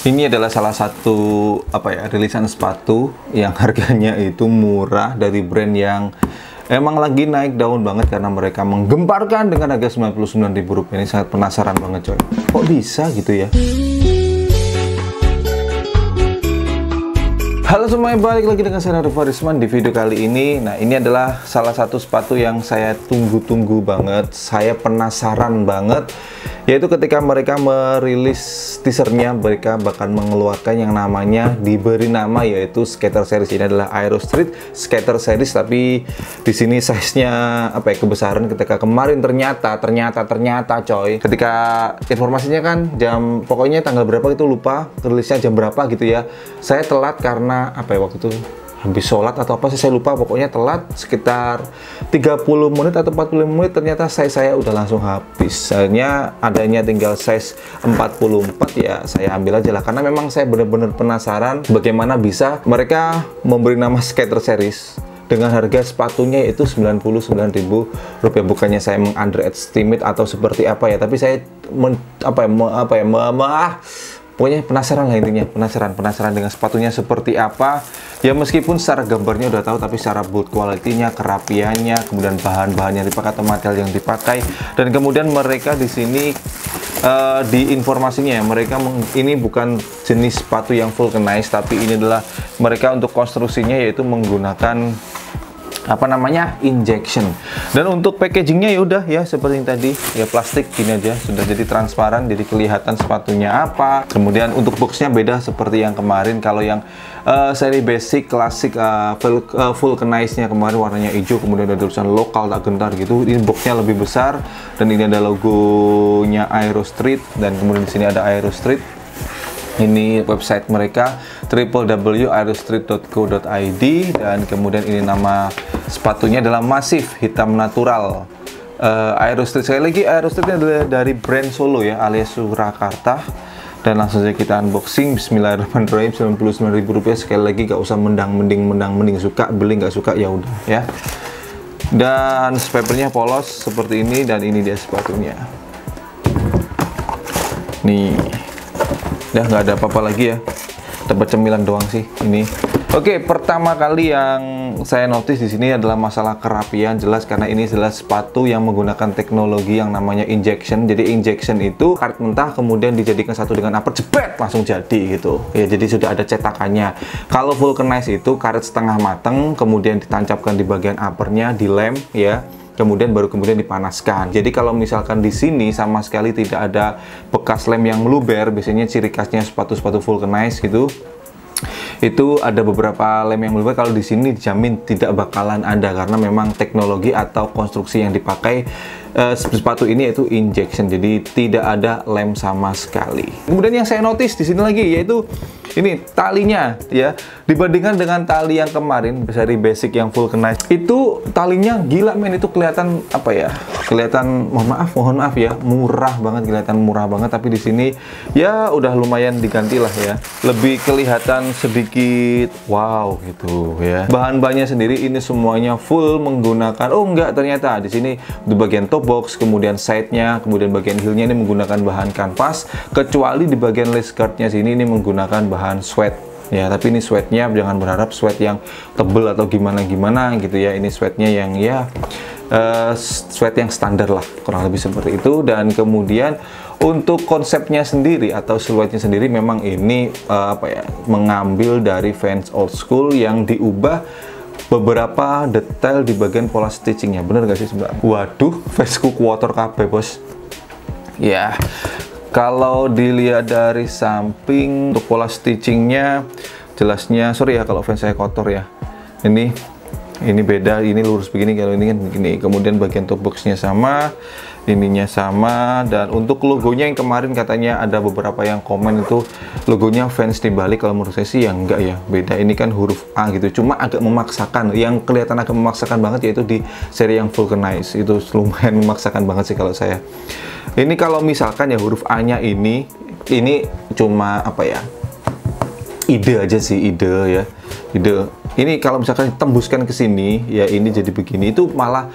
Ini adalah salah satu rilisan sepatu yang harganya itu murah dari brand yang emang lagi naik daun banget karena mereka menggemparkan dengan harga Rp99.000. Ini sangat penasaran banget coy. Kok bisa gitu ya? Halo semuanya, balik lagi dengan saya Rivo Arisman di video kali ini. Nah, ini adalah salah satu sepatu yang saya tunggu-tunggu banget. Saya penasaran banget, yaitu ketika mereka merilis teasernya, mereka bahkan mengeluarkan yang namanya diberi nama yaitu Skater Series. Ini adalah Aero Street Skater Series, tapi di sini size-nya kebesaran. Ketika kemarin ternyata coy, ketika informasinya kan pokoknya tanggal berapa itu lupa, rilisnya jam berapa gitu ya. Saya telat karena waktu itu habis sholat atau apa sih, saya lupa, pokoknya telat sekitar 30 menit atau 45 menit, ternyata saya udah langsung habis. Soalnya adanya tinggal size 44, ya saya ambil aja lah, karena memang saya benar-benar penasaran bagaimana bisa mereka memberi nama Skater Series dengan harga sepatunya yaitu Rp99.000. Bukannya saya meng-underestimate atau seperti apa ya, tapi saya pokoknya penasaran lah, intinya penasaran dengan sepatunya seperti apa ya. Meskipun secara gambarnya udah tahu, tapi secara build quality-nya, kerapiannya, kemudian bahan-bahan yang dipakai atau material yang dipakai, dan kemudian mereka di sini di informasinya mereka ini bukan jenis sepatu yang vulcanized, tapi ini adalah mereka untuk konstruksinya yaitu menggunakan injection. Dan untuk packagingnya ya udah ya seperti yang tadi ya, plastik gini aja sudah jadi transparan, jadi kelihatan sepatunya apa. Kemudian untuk boxnya beda seperti yang kemarin. Kalau yang seri basic klasik vulcanized-nya kemarin warnanya hijau, kemudian ada tulisan lokal tak gentar gitu. Ini boxnya lebih besar dan ini ada logonya Aero Street, dan kemudian di sini ada Aero Street. Ini website mereka www.aerostreet.co.id, dan kemudian ini nama sepatunya adalah Massive hitam natural. Aero Street, sekali lagi Aero Street adalah dari brand Solo ya, alias Surakarta. Dan langsung saja kita unboxing. Bismillahirrahmanirrahim. Rp99.000. Sekali lagi gak usah mending, suka beli, nggak suka ya udah ya. Dan papernya polos seperti ini, dan ini dia sepatunya. Nih, udah nggak ada apa-apa lagi ya, dapat cemilan doang sih ini. Oke, pertama kali yang saya notice di sini adalah masalah kerapian. Jelas karena ini adalah sepatu yang menggunakan teknologi yang namanya injection. Jadi injection itu karet mentah kemudian dijadikan satu dengan upper, jebret langsung jadi gitu ya. Jadi sudah ada cetakannya. Kalau vulcanized itu karet setengah mateng kemudian ditancapkan di bagian uppernya, dilem ya, kemudian dipanaskan. Jadi kalau misalkan di sini sama sekali tidak ada bekas lem yang meluber, biasanya ciri khasnya sepatu-sepatu vulcanized gitu, itu ada beberapa lem yang meluber. Kalau di sini dijamin tidak bakalan ada, karena memang teknologi atau konstruksi yang dipakai sepatu ini yaitu injection, jadi tidak ada lem sama sekali. Kemudian yang saya notice di sini lagi yaitu ini talinya ya, dibandingkan dengan tali yang kemarin dari basic yang vulcanized, itu talinya gila men, itu kelihatan kelihatan mohon maaf ya, murah banget, kelihatan murah banget. Tapi di sini ya udah lumayan diganti lah ya, lebih kelihatan sedikit wow gitu ya. Bahan-bahannya sendiri ini semuanya full menggunakan, ternyata di sini di bagian top box, kemudian side-nya, kemudian bagian heel-nya ini menggunakan bahan kanvas, kecuali di bagian lace guard-nya sini ini menggunakan bahan sweat ya. Tapi ini sweatnya jangan berharap sweat yang tebel atau gimana gitu ya. Ini sweatnya yang ya sweat yang standar lah, kurang lebih seperti itu. Dan kemudian untuk konsepnya sendiri atau siluetnya sendiri memang ini mengambil dari Vans old school yang diubah beberapa detail di bagian pola stitchingnya. Bener gak sih sebenarnya? Waduh, Vesku Quarter KB bos ya. Kalau dilihat dari samping untuk pola stitchingnya, jelasnya sorry ya kalau fans saya kotor ya, ini beda, ini lurus begini, kalau ini kan begini. Kemudian bagian top boxnya sama, ininya sama. Dan untuk logonya yang kemarin katanya ada beberapa yang komen itu logonya Vans dibalik. Kalau menurut saya sih yang enggak ya, beda. Ini kan huruf A gitu, cuma agak memaksakan. Yang kelihatan agak memaksakan banget yaitu di seri yang vulcanized, itu lumayan memaksakan banget sih kalau saya. Ini kalau misalkan ya huruf A nya ini cuma ide aja sih, ide ya, ide. Ini kalau misalkan tembuskan ke sini ya, ini jadi begini, itu malah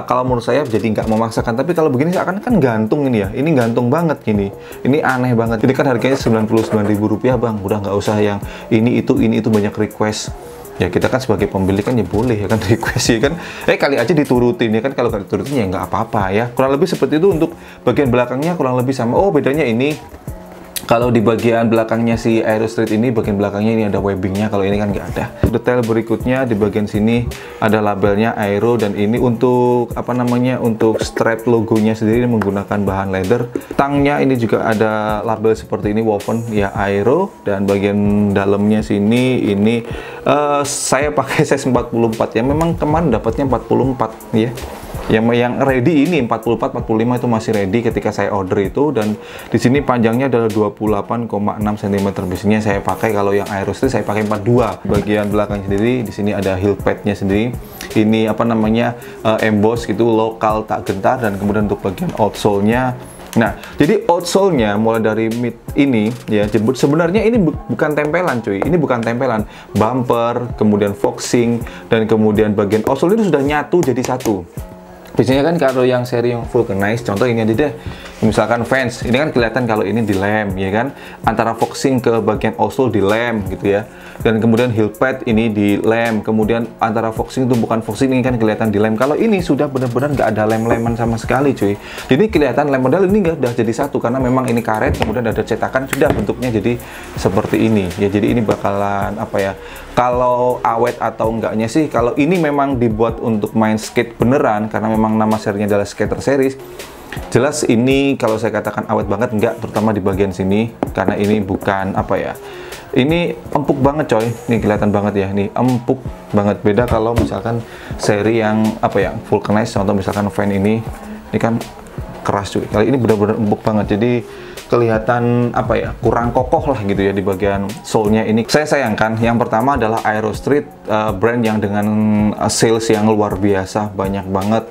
kalau menurut saya jadi nggak memaksakan. Tapi kalau begini akan kan gantung ini ya, ini gantung banget gini, ini aneh banget. Ini kan harganya Rp99.000 bang, udah nggak usah yang ini itu banyak request. Ya kita kan sebagai pembeli kan ya boleh ya kan request ya kan, kali aja diturutin ya kan, kalau nggak diturutin ya nggak apa-apa ya. Kurang lebih seperti itu untuk bagian belakangnya, kurang lebih sama. Oh bedanya ini, kalau di bagian belakangnya si Aero Street ini, bagian belakangnya ini ada webbingnya, kalau ini kan nggak ada. Detail berikutnya di bagian sini ada labelnya Aero, dan ini untuk apa namanya, untuk strap logonya sendiri menggunakan bahan leather. Tangnya ini juga ada label seperti ini, woven ya Aero, dan bagian dalamnya sini ini saya pakai size 44 ya. Memang kemarin dapatnya 44 ya. Yang ready ini 44, 45 itu masih ready ketika saya order itu, dan di sini panjangnya adalah 28,6 cm. Biasanya saya pakai, kalau yang Aero Street saya pakai 42. Bagian belakang sendiri di sini ada heel padnya sendiri. Ini apa namanya, emboss gitu, lokal tak gentar, dan kemudian untuk bagian outsole-nya. Nah, jadi outsole-nya mulai dari mid ini ya, sebenarnya ini bukan tempelan cuy, ini bukan tempelan. Bumper, kemudian foxing, dan kemudian bagian outsole itu sudah nyatu jadi satu. Biasanya kan kalau yang seri yang vulcanized, contoh ini aja deh, misalkan fans, ini kan kelihatan kalau ini dilem ya kan, antara foxing ke bagian outsole dilem gitu ya, dan kemudian heel pad ini dilem, kemudian antara foxing itu bukan foxing, ini kan kelihatan dilem. Kalau ini sudah benar-benar nggak ada lem-leman sama sekali cuy, jadi kelihatan lem model ini nggak udah jadi satu, karena memang ini karet, kemudian ada cetakan, sudah bentuknya jadi seperti ini ya. Jadi ini bakalan apa ya, kalau awet atau enggaknya sih, kalau ini memang dibuat untuk main skate beneran, karena memang nama serinya adalah Skater Series, jelas ini kalau saya katakan awet banget enggak, terutama di bagian sini, karena ini bukan apa ya, ini empuk banget coy, ini kelihatan banget ya, ini empuk banget. Beda kalau misalkan seri yang apa ya, vulcanized, contoh misalkan fan ini kan keras cuy, kali ini benar-benar empuk banget, jadi kelihatan apa ya, kurang kokoh lah gitu ya di bagian sole-nya ini. Saya sayangkan yang pertama adalah Aero Street, brand yang dengan sales yang luar biasa, banyak banget.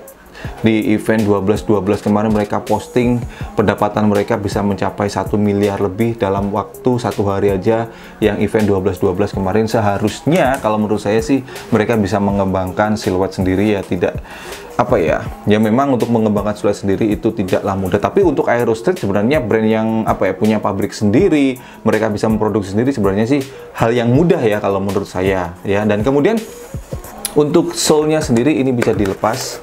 Di event 12.12 kemarin mereka posting pendapatan mereka bisa mencapai 1 miliar lebih dalam waktu 1 hari aja. Yang event 12.12 kemarin, seharusnya kalau menurut saya sih mereka bisa mengembangkan siluet sendiri ya, tidak apa ya, ya memang untuk mengembangkan siluet sendiri itu tidaklah mudah. Tapi untuk Aero Street sebenarnya brand yang apa ya, punya pabrik sendiri, mereka bisa memproduksi sendiri, sebenarnya sih hal yang mudah ya kalau menurut saya ya. Dan kemudian untuk sole-nya sendiri ini bisa dilepas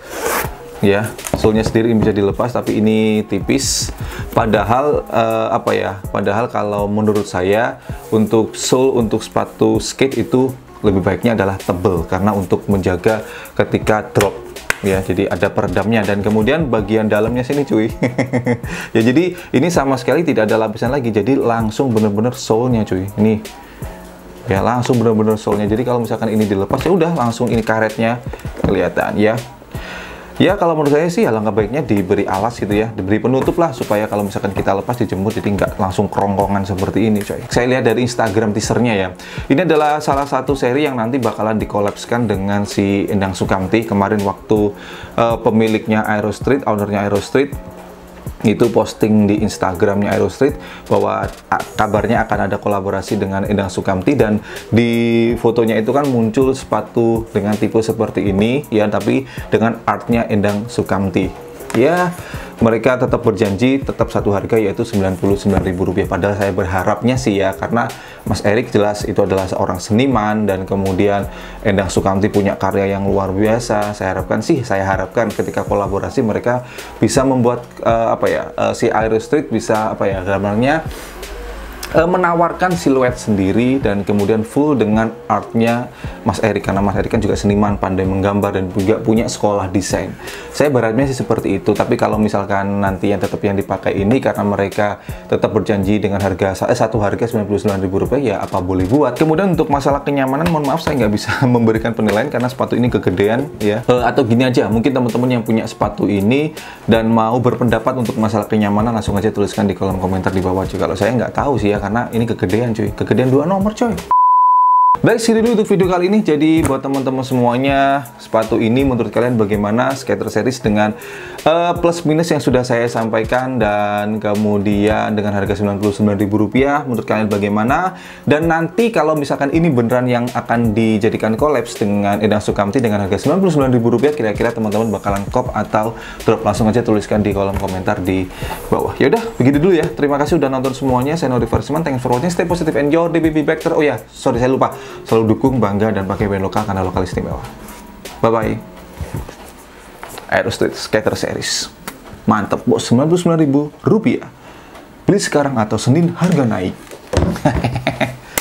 ya, sole-nya sendiri bisa dilepas, tapi ini tipis. Padahal apa ya, padahal kalau menurut saya untuk sole untuk sepatu skate itu lebih baiknya adalah tebel, karena untuk menjaga ketika drop ya, jadi ada peredamnya. Dan kemudian bagian dalamnya sini cuy ya, jadi ini sama sekali tidak ada lapisan lagi, jadi langsung bener-bener sole-nya cuy, ini ya langsung bener-bener sole-nya. Jadi kalau misalkan ini dilepas ya udah langsung ini karetnya kelihatan ya. Ya kalau menurut saya sih alangkah baiknya diberi alas gitu ya, diberi penutup lah, supaya kalau misalkan kita lepas dijemur jadi nggak langsung kerongkongan seperti ini coy. Saya lihat dari Instagram teasernya ya, ini adalah salah satu seri yang nanti bakalan dikolapskan dengan si Endang Sukamti. Kemarin waktu pemiliknya Aero Street, ownernya Aero Street itu posting di Instagramnya Aero Street bahwa kabarnya akan ada kolaborasi dengan Endang Sukamti, dan di fotonya itu kan muncul sepatu dengan tipe seperti ini ya, tapi dengan artnya Endang Sukamti ya. Mereka tetap berjanji tetap satu harga, yaitu Rp99.000. Padahal saya berharapnya sih ya, karena Mas Erik jelas itu adalah seorang seniman, dan kemudian Endang Sukamti punya karya yang luar biasa. Saya harapkan ketika kolaborasi mereka bisa membuat apa ya, si Aero Street bisa apa ya, gambarnya menawarkan siluet sendiri, dan kemudian full dengan artnya Mas Erik, karena Mas Erik kan juga seniman, pandai menggambar, dan juga punya sekolah desain. Saya berharapnya sih seperti itu. Tapi kalau misalkan nanti yang tetap yang dipakai ini, karena mereka tetap berjanji dengan harga satu harga Rp99.000, ya apa boleh buat. Kemudian untuk masalah kenyamanan, mohon maaf saya nggak bisa memberikan penilaian karena sepatu ini kegedean ya. Atau gini aja, mungkin teman-teman yang punya sepatu ini dan mau berpendapat untuk masalah kenyamanan, langsung aja tuliskan di kolom komentar di bawah. Kalau saya nggak tahu sih ya, karena ini kegedean cuy, kegedean 2 nomor coy. Baik, segitu dulu untuk video kali ini. Jadi buat teman-teman semuanya, sepatu ini menurut kalian bagaimana? Skater Series dengan plus minus yang sudah saya sampaikan, dan kemudian dengan harga Rp99.000 menurut kalian bagaimana? Dan nanti kalau misalkan ini beneran yang akan dijadikan collabs dengan Endang Sukamti dengan harga Rp99.000, kira-kira teman-teman bakalan cop atau drop? Langsung aja tuliskan di kolom komentar di bawah. Ya udah, begitu dulu ya. Terima kasih udah nonton semuanya. Saya Nori Farisman. Thanks for watching. Stay positive and your DBB Vector. Oh ya, sorry saya lupa. Selalu dukung, bangga, dan pakai brand lokal karena lokal istimewa. Bye-bye. Aero Street Skater Series. Mantap, bos. Rp99.000. Beli sekarang atau Senin harga naik.